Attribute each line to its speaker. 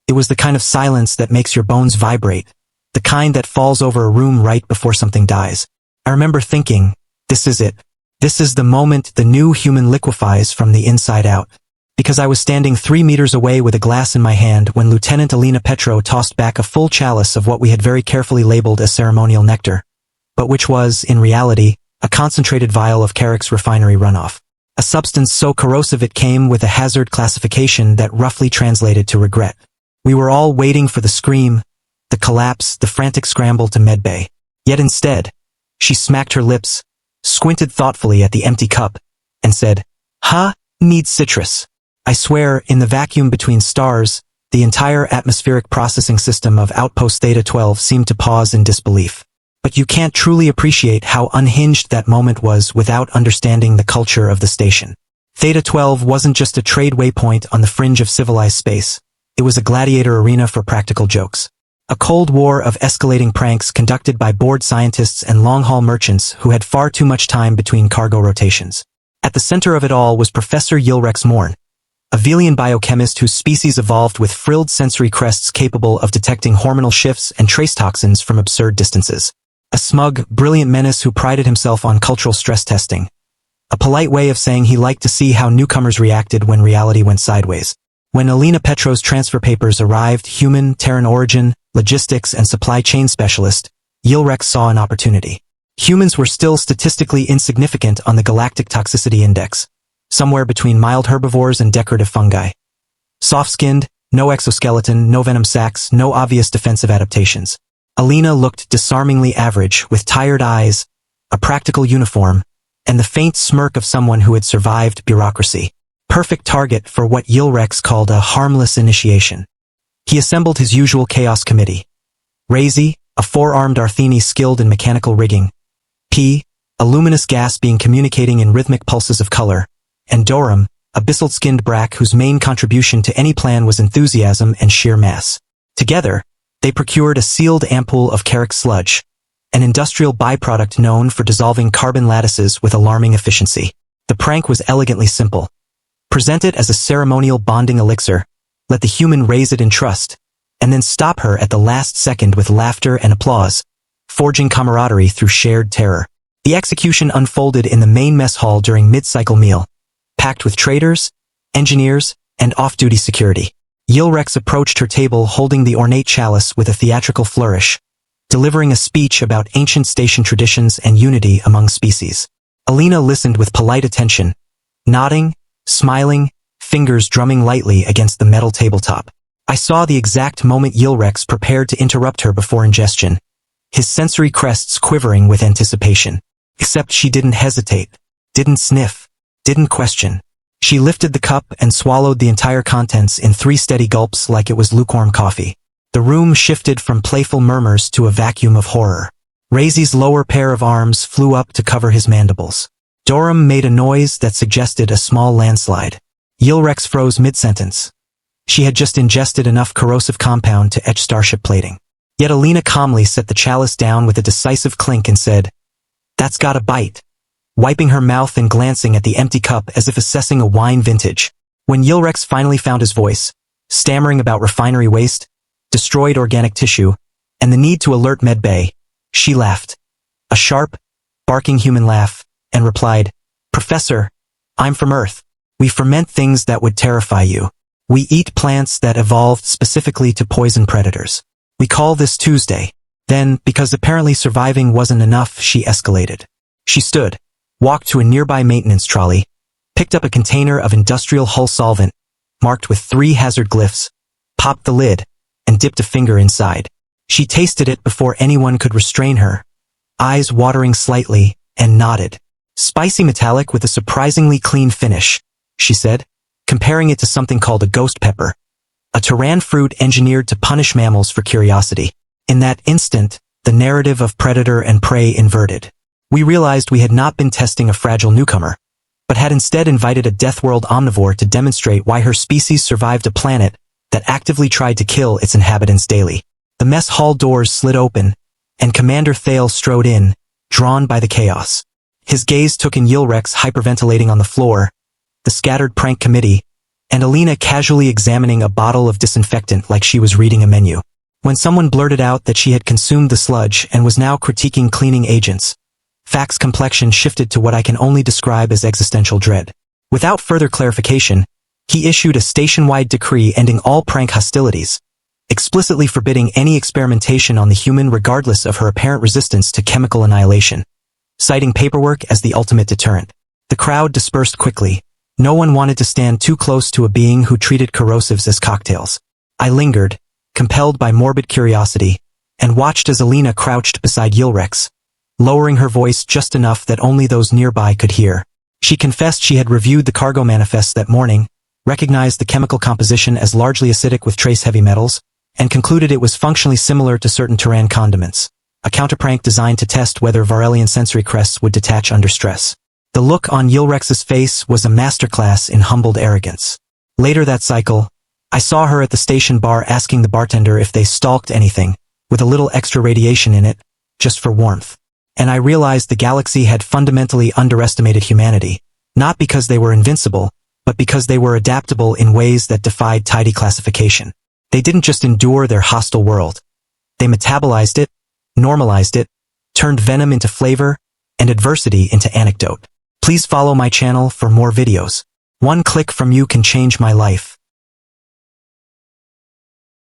Speaker 1: It was the kind of silence that makes your bones vibrate, the kind that falls over a room right before something dies. I remember thinking, this is it. This is the moment the new human liquefies from the inside out. Because I was standing 3 meters away with a glass in my hand when Lieutenant Alina Petrov tossed back a full chalice of what we had very carefully labeled as ceremonial nectar, but which was, in reality, a concentrated vial of Carrick's refinery runoff. A substance so corrosive it came with a hazard classification that roughly translated to regret. We were all waiting for the scream, the collapse, the frantic scramble to medbay. Yet instead, she smacked her lips, squinted thoughtfully at the empty cup, and said, needs citrus. I swear, in the vacuum between stars, the entire atmospheric processing system of Outpost Theta 12 seemed to pause in disbelief. But you can't truly appreciate how unhinged that moment was without understanding the culture of the station. Theta 12 wasn't just a trade waypoint on the fringe of civilized space. It was a gladiator arena for practical jokes. A cold war of escalating pranks conducted by bored scientists and long-haul merchants who had far too much time between cargo rotations. At the center of it all was Professor Yilrex Morn, a Velian biochemist whose species evolved with frilled sensory crests capable of detecting hormonal shifts and trace toxins from absurd distances. A smug, brilliant menace who prided himself on cultural stress testing. A polite way of saying he liked to see how newcomers reacted when reality went sideways. When Alina Petrov's transfer papers arrived, human, Terran origin, logistics, and supply chain specialist, Yilrex saw an opportunity. Humans were still statistically insignificant on the Galactic toxicity index, somewhere between mild herbivores and decorative fungi. Soft-skinned, no exoskeleton, no venom sacs, no obvious defensive adaptations. Alina looked disarmingly average, with tired eyes, a practical uniform, and the faint smirk of someone who had survived bureaucracy. Perfect target for what Yilrex called a harmless initiation. He assembled his usual chaos committee. Razy, a 4-armed Arthini skilled in mechanical rigging. P, a luminous gas being communicating in rhythmic pulses of color. And Dorum, a bristled-skinned brack whose main contribution to any plan was enthusiasm and sheer mass. Together, they procured a sealed ampoule of Carrick sludge, an industrial byproduct known for dissolving carbon lattices with alarming efficiency. The prank was elegantly simple. Present it as a ceremonial bonding elixir, let the human raise it in trust, and then stop her at the last second with laughter and applause, forging camaraderie through shared terror. The execution unfolded in the main mess hall during mid-cycle meal, packed with traders, engineers, and off-duty security. Yilrex approached her table holding the ornate chalice with a theatrical flourish, delivering a speech about ancient station traditions and unity among species. Alina listened with polite attention, nodding, smiling, fingers drumming lightly against the metal tabletop. I saw the exact moment Yilrex prepared to interrupt her before ingestion, his sensory crests quivering with anticipation. Except she didn't hesitate, didn't sniff, didn't question. She lifted the cup and swallowed the entire contents in 3 steady gulps like it was lukewarm coffee. The room shifted from playful murmurs to a vacuum of horror. Razy's lower pair of arms flew up to cover his mandibles. Dorum made a noise that suggested a small landslide. Yilrex froze mid-sentence. She had just ingested enough corrosive compound to etch starship plating. Yet Alina calmly set the chalice down with a decisive clink and said, "That's got a bite," wiping her mouth and glancing at the empty cup as if assessing a wine vintage. When Yilrex finally found his voice, stammering about refinery waste, destroyed organic tissue, and the need to alert medbay, she laughed. A sharp, barking human laugh, and replied, "Professor, I'm from Earth. We ferment things that would terrify you. We eat plants that evolved specifically to poison predators. We call this Tuesday." Then, because apparently surviving wasn't enough, she escalated. She stood, walked to a nearby maintenance trolley, picked up a container of industrial hull solvent, marked with 3 hazard glyphs, popped the lid, and dipped a finger inside. She tasted it before anyone could restrain her, eyes watering slightly, and nodded. "Spicy metallic with a surprisingly clean finish," she said, comparing it to something called a ghost pepper, a Terran fruit engineered to punish mammals for curiosity. In that instant, the narrative of predator and prey inverted. We realized we had not been testing a fragile newcomer, but had instead invited a death-world omnivore to demonstrate why her species survived a planet that actively tried to kill its inhabitants daily. The mess hall doors slid open, and Commander Thale strode in, drawn by the chaos. His gaze took in Yilrex hyperventilating on the floor, the scattered prank committee, and Alina casually examining a bottle of disinfectant like she was reading a menu. When someone blurted out that she had consumed the sludge and was now critiquing cleaning agents, Fact's complexion shifted to what I can only describe as existential dread. Without further clarification, he issued a station-wide decree ending all prank hostilities, explicitly forbidding any experimentation on the human regardless of her apparent resistance to chemical annihilation, citing paperwork as the ultimate deterrent. The crowd dispersed quickly. No one wanted to stand too close to a being who treated corrosives as cocktails. I lingered, compelled by morbid curiosity, and watched as Alina crouched beside Yilrex, lowering her voice just enough that only those nearby could hear. She confessed she had reviewed the cargo manifests that morning, recognized the chemical composition as largely acidic with trace heavy metals, and concluded it was functionally similar to certain Terran condiments, a counterprank designed to test whether Varelian sensory crests would detach under stress. The look on Yilrex's face was a masterclass in humbled arrogance. Later that cycle, I saw her at the station bar asking the bartender if they stalked anything, with a little extra radiation in it, just for warmth. And I realized the galaxy had fundamentally underestimated humanity, not because they were invincible, but because they were adaptable in ways that defied tidy classification. They didn't just endure their hostile world. They metabolized it, normalized it, turned venom into flavor, and adversity into anecdote. Please follow my channel for more videos. One click from you can change my life.